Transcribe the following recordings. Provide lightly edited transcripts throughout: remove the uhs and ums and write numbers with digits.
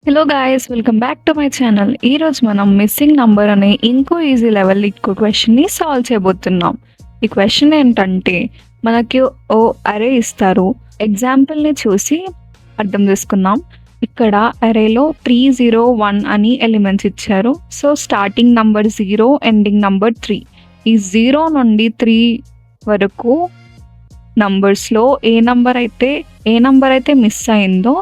Hello guys, welcome back to my channel. ఈరోజు మనం missing number అనే ఇంకో ఈజీ లెవెల్ ఇంకో క్వశ్చన్ని సాల్వ్ చేయబోతున్నాం. ఈ క్వశ్చన్ ఏంటంటే, మనకి ఓ అరే ఇస్తారు. ఎగ్జాంపుల్ని చూసి అర్థం చేసుకుందాం. ఇక్కడ అరేలో 301 అని ఎలిమెంట్స్ ఇచ్చారు. So starting number 0, ending number 3. ఈ 0 నుండి 3 వరకు నంబర్స్లో ఏ నంబర్ అయితే మిస్ అయిందో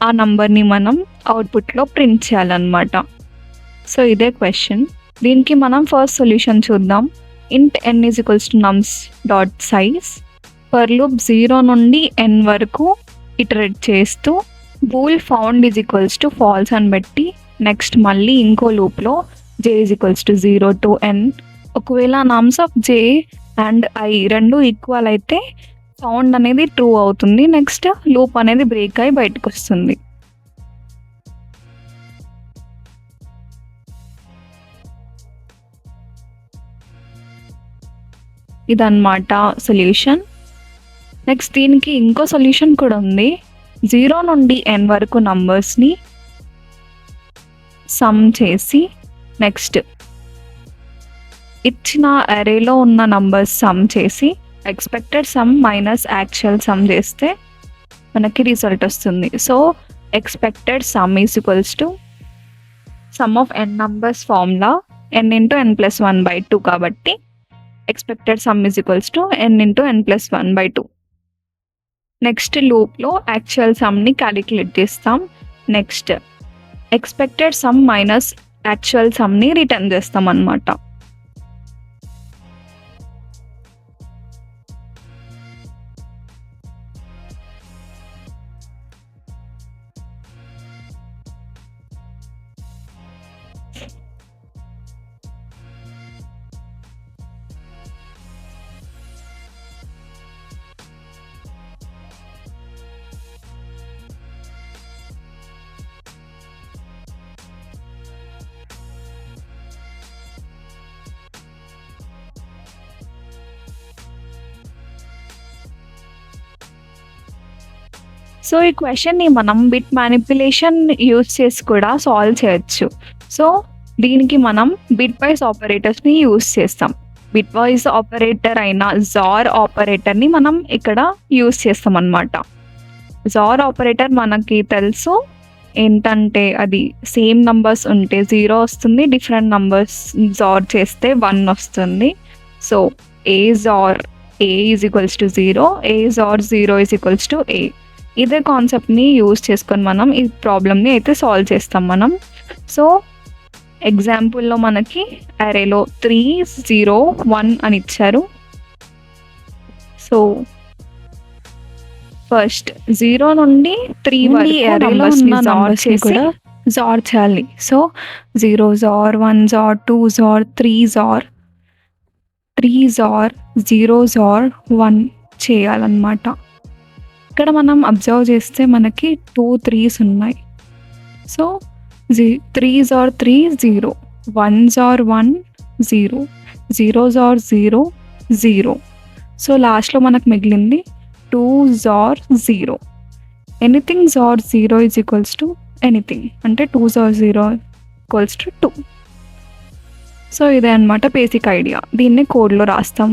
ఆ నంబర్ని మనం అవుట్పుట్లో ప్రింట్ చేయాలన్నమాట. సో ఇదే క్వశ్చన్. దీనికి మనం ఫస్ట్ సొల్యూషన్ చూద్దాం. ఇంట్ n is equals to నమ్స్ dot size. For loop 0 నుండి n వరకు ఇటరేట్ చేస్తూ bool found is equals to falls అని బట్టి నెక్స్ట్ మళ్ళీ ఇంకో లూప్లో j is equals to 0 to n. ఒకవేళ నమ్స్ ఆఫ్ j అండ్ i రెండు ఈక్వల్ అయితే సౌండ్ అనేది ట్రూ అవుతుంది. నెక్స్ట్ లూప్ అనేది బ్రేక్ అయి బయటకు వస్తుంది. ఇదన్నమాట సొల్యూషన్. నెక్స్ట్ దీనికి ఇంకో సొల్యూషన్ కూడా ఉంది. 0 నుండి n వరకు నంబర్స్ని సమ్ చేసి నెక్స్ట్ ఇచ్చిన అరేలో ఉన్న నంబర్స్ సమ్ చేసి expected sum minus actual sum చేస్తే మనకి రిజల్ట్ వస్తుంది. So expected sum is equals to sum of n numbers formula n into n+1/2 కాబట్టి expected sum is equals to n into n+1/2. Next లూప్లో actual సమ్ని calculate చేస్తాం. Next expected sum minus actual సమ్ని return చేస్తాం అన్నమాట. So ఈ క్వశ్చన్ని మనం బిట్ మ్యానిపులేషన్ యూజ్ చేసి కూడా సాల్వ్ చేయొచ్చు. సో దీనికి మనం బిట్ వైజ్ ఆపరేటర్స్ని యూజ్ చేస్తాం. బిట్ వైజ్ ఆపరేటర్ అయిన జార్ ఆపరేటర్ని మనం ఇక్కడ యూజ్ చేస్తాం అన్నమాట. జార్ ఆపరేటర్ మనకి తెలుసు ఏంటంటే, అది సేమ్ నంబర్స్ ఉంటే 0 వస్తుంది, డిఫరెంట్ నంబర్స్ జార్ చేస్తే 1 వస్తుంది. So A XOR A is equals to 0, A XOR 0 is equals to A. ఇదే కాన్సెప్ట్ని యూజ్ చేసుకొని మనం ఈ ప్రాబ్లమ్ని అయితే సాల్వ్ చేస్తాం మనం. సో ఎగ్జాంపుల్లో మనకి అరేలో 3, 0, 1 అని ఇచ్చారు. సో ఫస్ట్ 0 నుండి 3 వరకు నంబర్స్ని జార్ చేసి కూడా జార్ చేయాలి. So 0 XOR, 1 XOR, 2 XOR, 3 XOR, 3 XOR, 0 XOR, 1 చేయాలన్నమాట. ఇక్కడ మనం అబ్జర్వ్ చేస్తే మనకి 2 3s ఉన్నాయి. So 3 XOR 3 0, 1 XOR 1 0, 0 XOR 0 0. So లాస్ట్లో మనకు మిగిలింది 2 XOR 0. Anything XOR 0 is equals to anything, అంటే 2 జార్ 0 ఈక్వల్స్ టు 2. సో ఇదే అన్నమాట బేసిక్ ఐడియా. దీన్ని కోడ్లో రాస్తాం.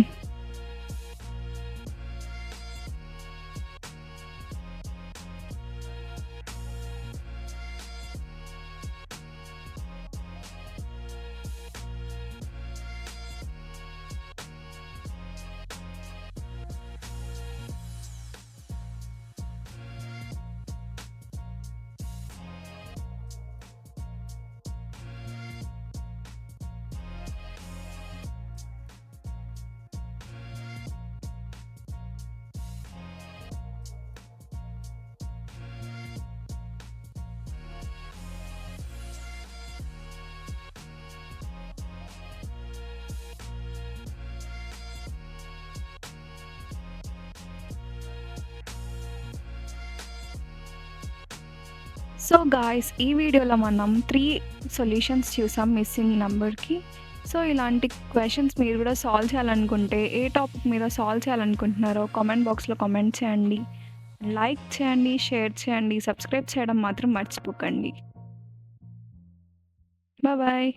సో గాయ్స్, ఈ వీడియోలో మనం 3 సొల్యూషన్స్ చూసాం మిస్సింగ్ నెంబర్కి. సో ఇలాంటి క్వశ్చన్స్ మీరు కూడా సాల్వ్ చేయాలనుకుంటే, ఏ టాపిక్ మీద సాల్వ్ చేయాలనుకుంటున్నారో కామెంట్ బాక్స్లో కామెంట్ చేయండి. లైక్ చేయండి, షేర్ చేయండి, సబ్స్క్రైబ్ చేయడం మాత్రం మర్చిపోకండి. బాయ్.